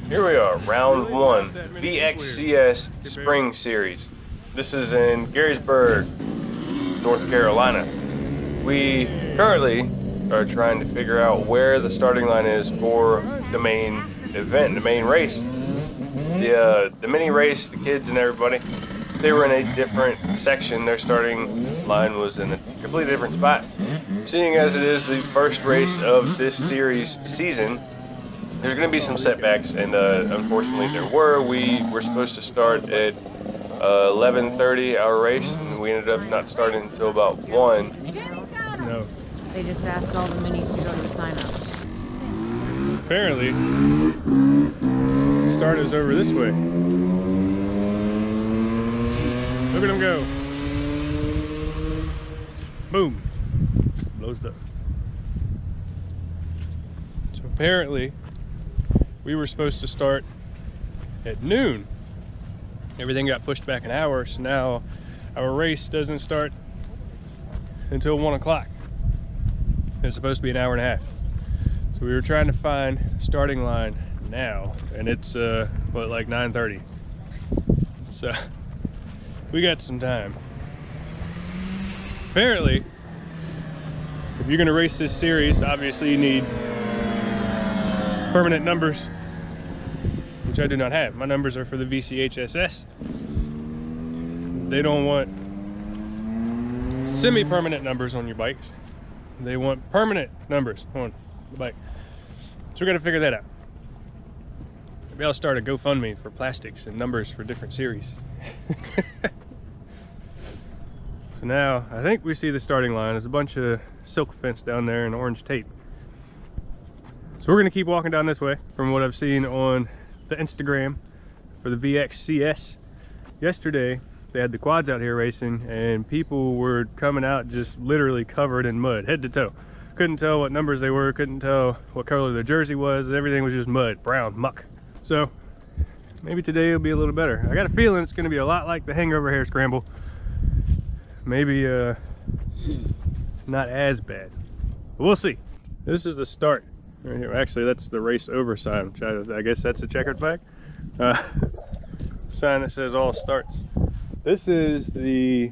Here we are, round one, VXCS Spring Series. This is in Garysburg, North Carolina. We currently are trying to figure out where the starting line is for the main event, the main race. The mini race, the kids and everybody, they were in a different section. Their starting line was in a completely different spot. Seeing as it is the first race of this series season, there's going to be some setbacks, and unfortunately there were. We were supposed to start at 11:30 our race, and we ended up not starting until about 1. No. They just asked all the minis to go to the sign-ups. Apparently, start is over this way. Look at them go. Boom. Blows up. So apparently, we were supposed to start at noon. Everything got pushed back an hour, so now our race doesn't start until 1 o'clock. It's supposed to be an hour and a half. So we were trying to find starting line now, and it's what, like 9:30. So we got some time. Apparently, if you're gonna race this series, obviously you need permanent numbers, which I do not have. My numbers are for the VXCS. They don't want semi-permanent numbers on your bikes. They want permanent numbers on the bike. So we're gonna figure that out. Maybe I'll start a GoFundMe for plastics and numbers for different series. So now, I think we see the starting line. There's a bunch of silk fence down there and orange tape. So we're gonna keep walking down this way from what I've seen on the Instagram for the VXCS. Yesterday, they had the quads out here racing, and people were coming out just literally covered in mud, head to toe. Couldn't tell what numbers they were, couldn't tell what color their jersey was. Everything was just mud, brown, muck. So maybe today will be a little better. I got a feeling it's gonna be a lot like the hangover hair scramble. Maybe not as bad, but we'll see. This is the start right here. Actually, that's the race over sign, which I guess that's a checkered flag. Sign that says all starts. This is the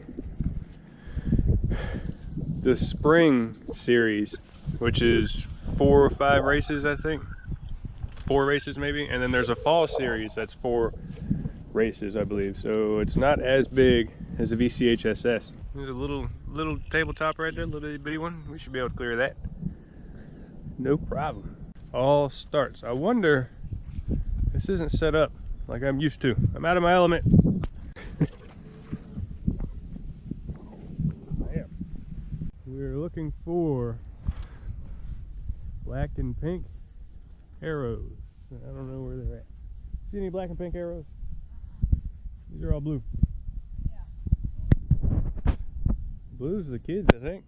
spring series, which is 4 or 5 races, I think. 4 races maybe, and then there's a fall series that's 4 races, I believe. So it's not as big as the VXCS. There's a little tabletop right there, little bitty one. We should be able to clear that. No problem. All starts. I wonder, this isn't set up like I'm used to. I'm out of my element. We're looking for black and pink arrows. I don't know where they're at. See any black and pink arrows? These are all blue. Blue's the kids, I think.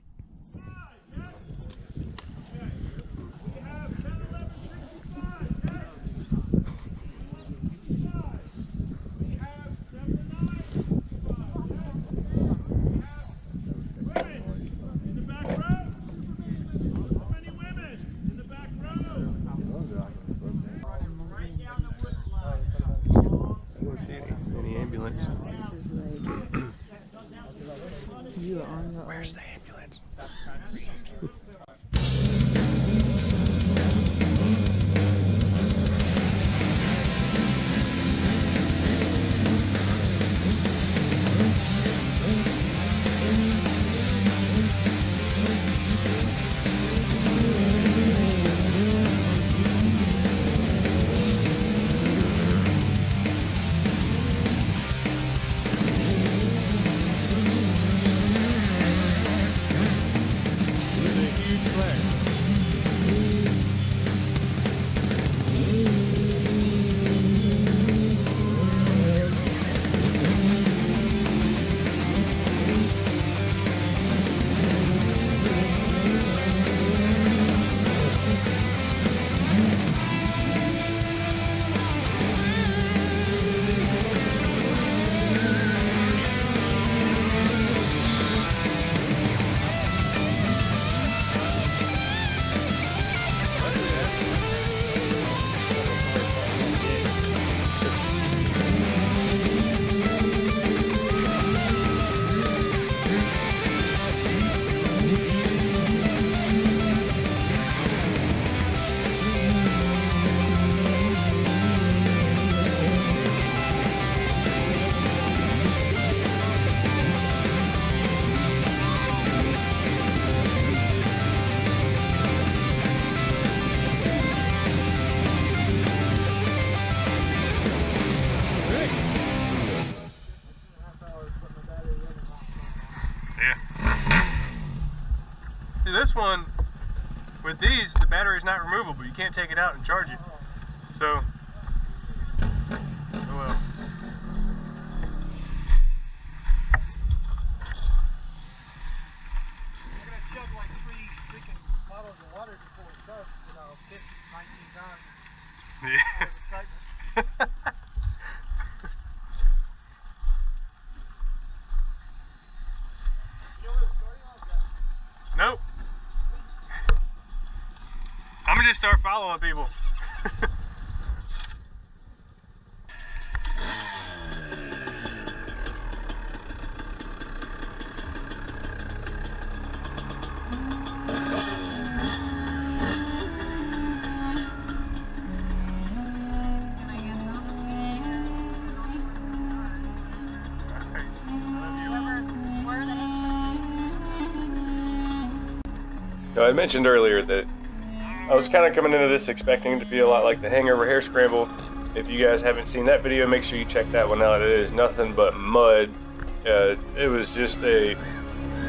Where's the ambulance? one, with these, the battery is not removable. You can't take it out and charge it. So, oh well. Yeah. Nope. I'm gonna just start following people. Now, I mentioned earlier that I was kind of coming into this expecting to be a lot like the Hangover Hair Scramble. If you guys haven't seen that video, make sure you check that one out. It is nothing but mud. It was just a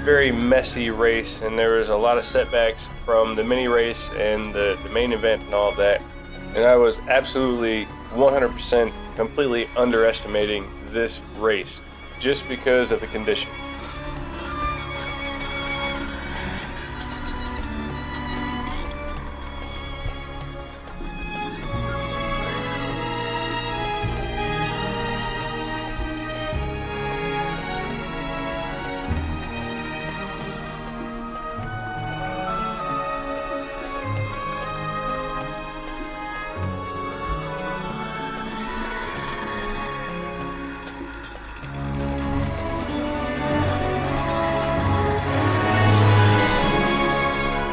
very messy race, and there was a lot of setbacks from the mini race and the main event and all of that. And I was absolutely 100% completely underestimating this race just because of the conditions.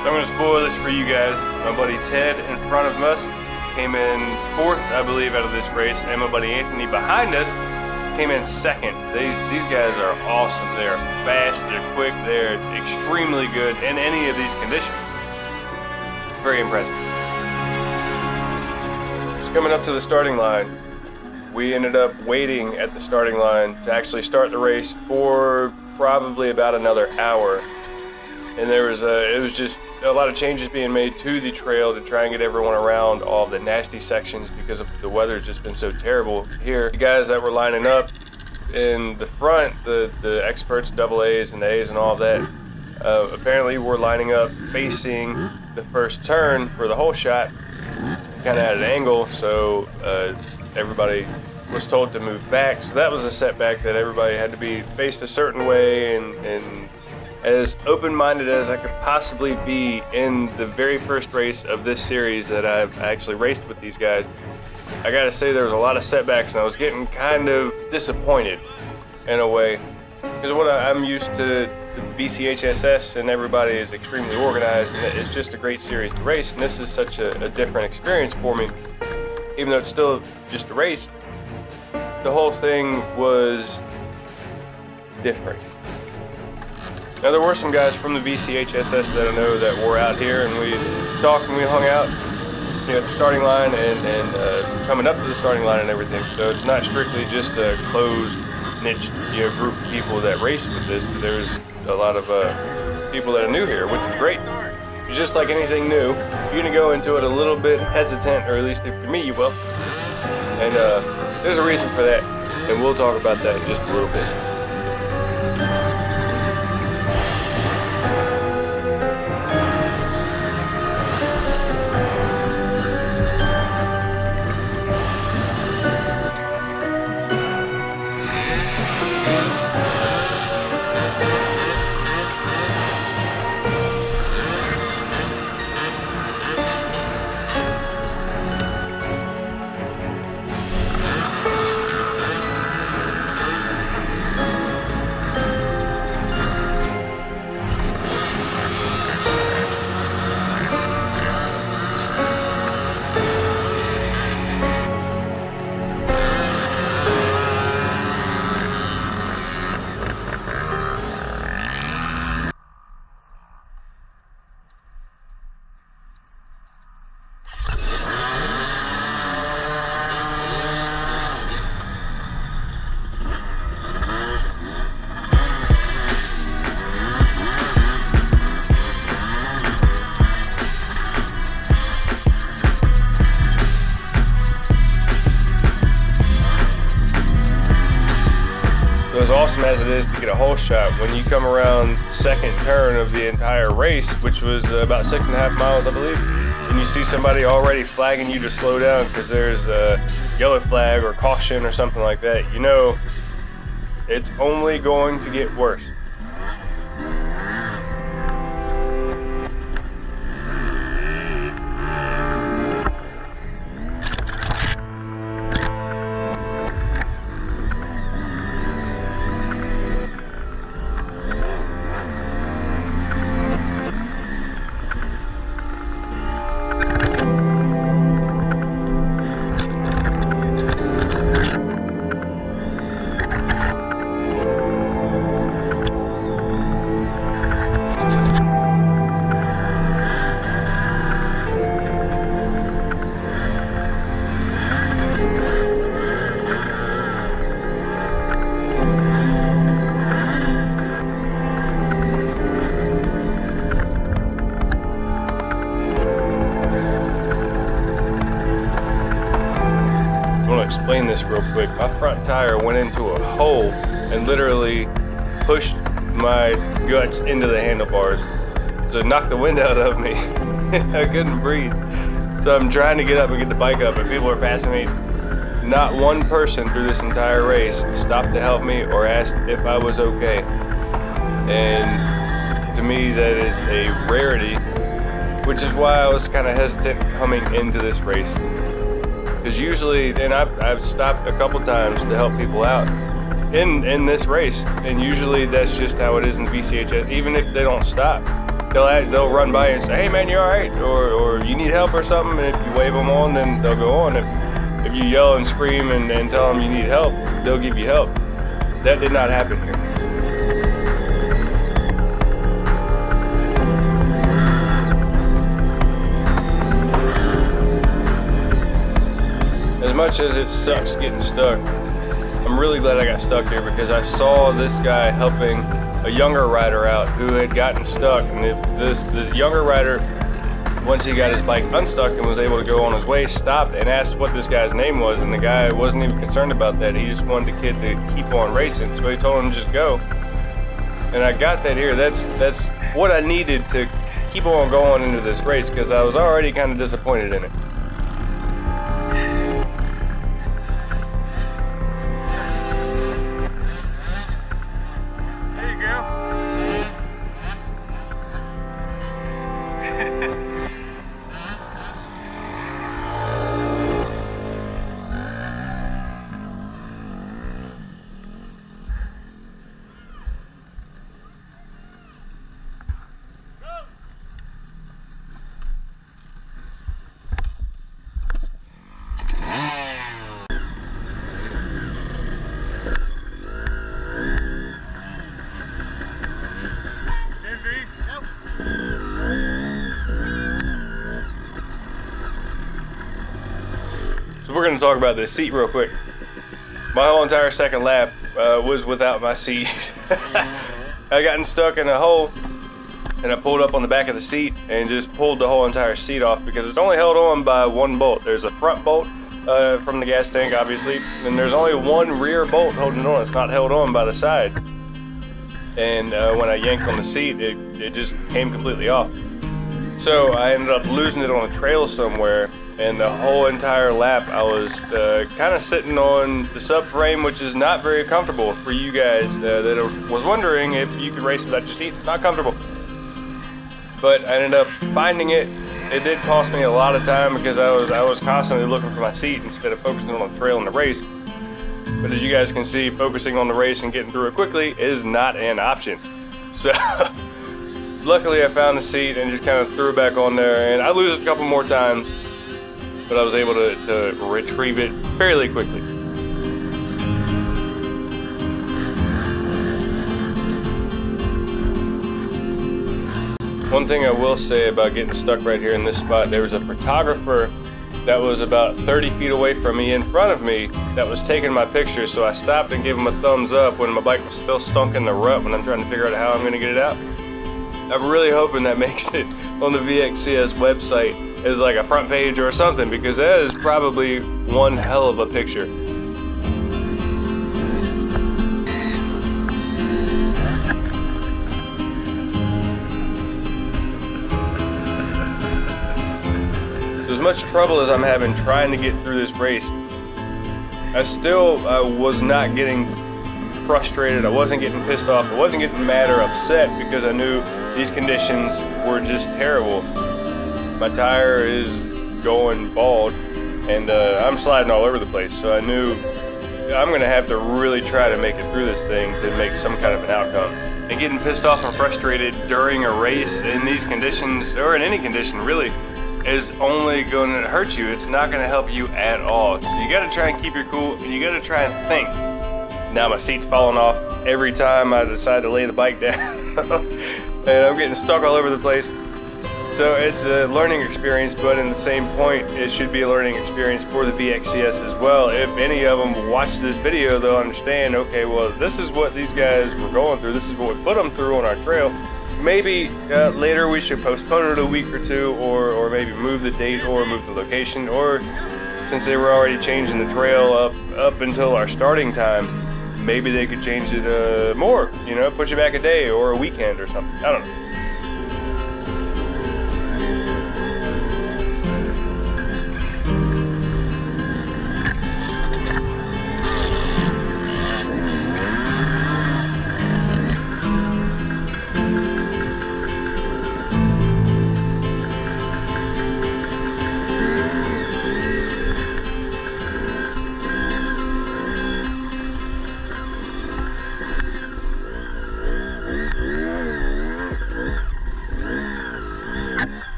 I'm going to spoil this for you guys. My buddy Ted in front of us came in 4th, I believe, out of this race, and my buddy Anthony behind us came in 2nd. These guys are awesome. They're fast, they're quick, they're extremely good in any of these conditions. Very impressive. Just coming up to the starting line, we ended up waiting at the starting line to actually start the race for probably about another hour. And it was just a lot of changes being made to the trail to try and get everyone around all the nasty sections because of the weather's just been so terrible here. The guys that were lining up in the front, the experts, double A's and the A's and all that, apparently were lining up facing the first turn for the whole shot, kind of at an angle, so everybody was told to move back. So that was a setback, that everybody had to be faced a certain way, and as open-minded as I could possibly be in the very first race of this series that I've actually raced with these guys, I gotta say there was a lot of setbacks, and I was getting kind of disappointed in a way, because I'm used to the VXCS, and everybody is extremely organized, and it's just a great series to race, and this is such a different experience for me. Even though it's still just a race, the whole thing was different. Now, there were some guys from the VXCS that I know that were out here, and we talked and we hung out, at the starting line and coming up to the starting line and everything. So it's not strictly just a closed niche, group of people that race with this. There's a lot of people that are new here, which is great. Just like anything new, you're gonna go into it a little bit hesitant, or at least if for me, you will. And there's a reason for that, and we'll talk about that in just a little bit. as awesome as it is to get a hole shot, when you come around second turn of the entire race, which was about 6.5 miles, I believe, and you see somebody already flagging you to slow down because there's a yellow flag or caution or something like that, you know it's only going to get worse. Explain this real quick. My front tire went into a hole and literally pushed my guts into the handlebars, so it knocked the wind out of me. I couldn't breathe, so I'm trying to get up and get the bike up, and people are passing me. Not one person through this entire race stopped to help me or asked if I was okay, and to me that is a rarity, which is why I was kind of hesitant coming into this race. Because usually, and I've stopped a couple times to help people out in this race, and usually that's just how it is in VCHS. Even if they don't stop, they'll run by and say, "Hey man, you all right?" or "You need help or something?" And if you wave them on, then they'll go on. If you yell and scream and tell them you need help, they'll give you help. That did not happen here. As much as it sucks getting stuck, I'm really glad I got stuck here because I saw this guy helping a younger rider out who had gotten stuck, and the younger rider, once he got his bike unstuck and was able to go on his way, stopped and asked what this guy's name was, and the guy wasn't even concerned about that. He just wanted the kid to keep on racing, so he told him to just go. And I got that here. That's what I needed to keep on going into this race because I was already kind of disappointed in it. So we're going to talk about this seat real quick. My whole entire second lap was without my seat. I gotten stuck in a hole, and I pulled up on the back of the seat and just pulled the whole entire seat off because it's only held on by one bolt. There's a front bolt from the gas tank, obviously, and there's only one rear bolt holding it on. It's not held on by the side. And when I yanked on the seat, it just came completely off. So I ended up losing it on a trail somewhere, and the whole entire lap I was kind of sitting on the subframe, which is not very comfortable for you guys that was wondering if you could race without your seat. It's not comfortable. But I ended up finding it. It did cost me a lot of time because I was constantly looking for my seat instead of focusing on the trail and the race. But as you guys can see, focusing on the race and getting through it quickly is not an option. So luckily I found the seat and just kind of threw it back on there, and I lose it a couple more times, but I was able to retrieve it fairly quickly. One thing I will say about getting stuck right here in this spot, there was a photographer that was about 30 feet away from me in front of me that was taking my picture, so I stopped and gave him a thumbs up when my bike was still sunk in the rut when I'm trying to figure out how I'm going to get it out. I'm really hoping that makes it on the VXCS website as like a front page or something, because that is probably one hell of a picture. as much trouble as I'm having trying to get through this race, I still was not getting frustrated. I wasn't getting pissed off. I wasn't getting mad or upset because I knew these conditions were just terrible. My tire is going bald and I'm sliding all over the place. So I knew I'm gonna have to really try to make it through this thing to make some kind of an outcome. And getting pissed off and frustrated during a race in these conditions, or in any condition really, is only going to hurt you. It's not going to help you at all. You got to try and keep your cool, and you got to try and think. Now my seat's falling off every time I decide to lay the bike down. And I'm getting stuck all over the place. So it's a learning experience, but in the same point, it should be a learning experience for the VXCS as well. If any of them watch this video, they'll understand, okay, well, this is what these guys were going through. This is what we put them through on our trail. Maybe later we should postpone it a week or two, or maybe move the date or move the location, or since they were already changing the trail up until our starting time, maybe they could change it more, you know, push it back a day or a weekend or something. I don't know.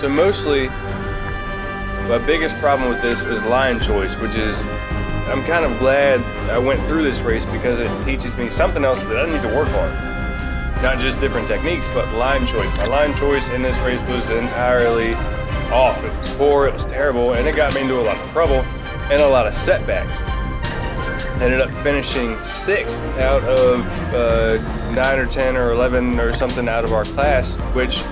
So mostly, my biggest problem with this is line choice, which is, I'm kind of glad I went through this race because it teaches me something else that I need to work on. Not just different techniques, but line choice. My line choice in this race was entirely off. It was poor, it was terrible, and it got me into a lot of trouble and a lot of setbacks. I ended up finishing 6th out of 9 or 10 or 11 or something out of our class, which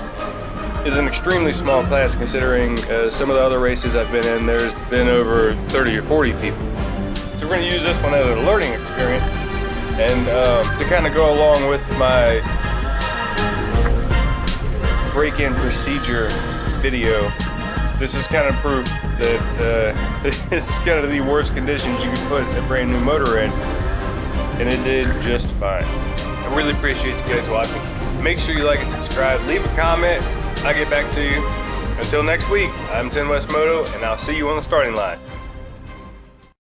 is an extremely small class considering some of the other races I've been in, there's been over 30 or 40 people. So we're going to use this one as a learning experience, and to kind of go along with my break-in procedure video, this is kind of proof that this is kind of the worst conditions you can put a brand new motor in, and it did just fine. I really appreciate you guys watching. Make sure you like and subscribe, leave a comment, I'll get back to you. Until next week, I'm 10 West Moto, and I'll see you on the starting line.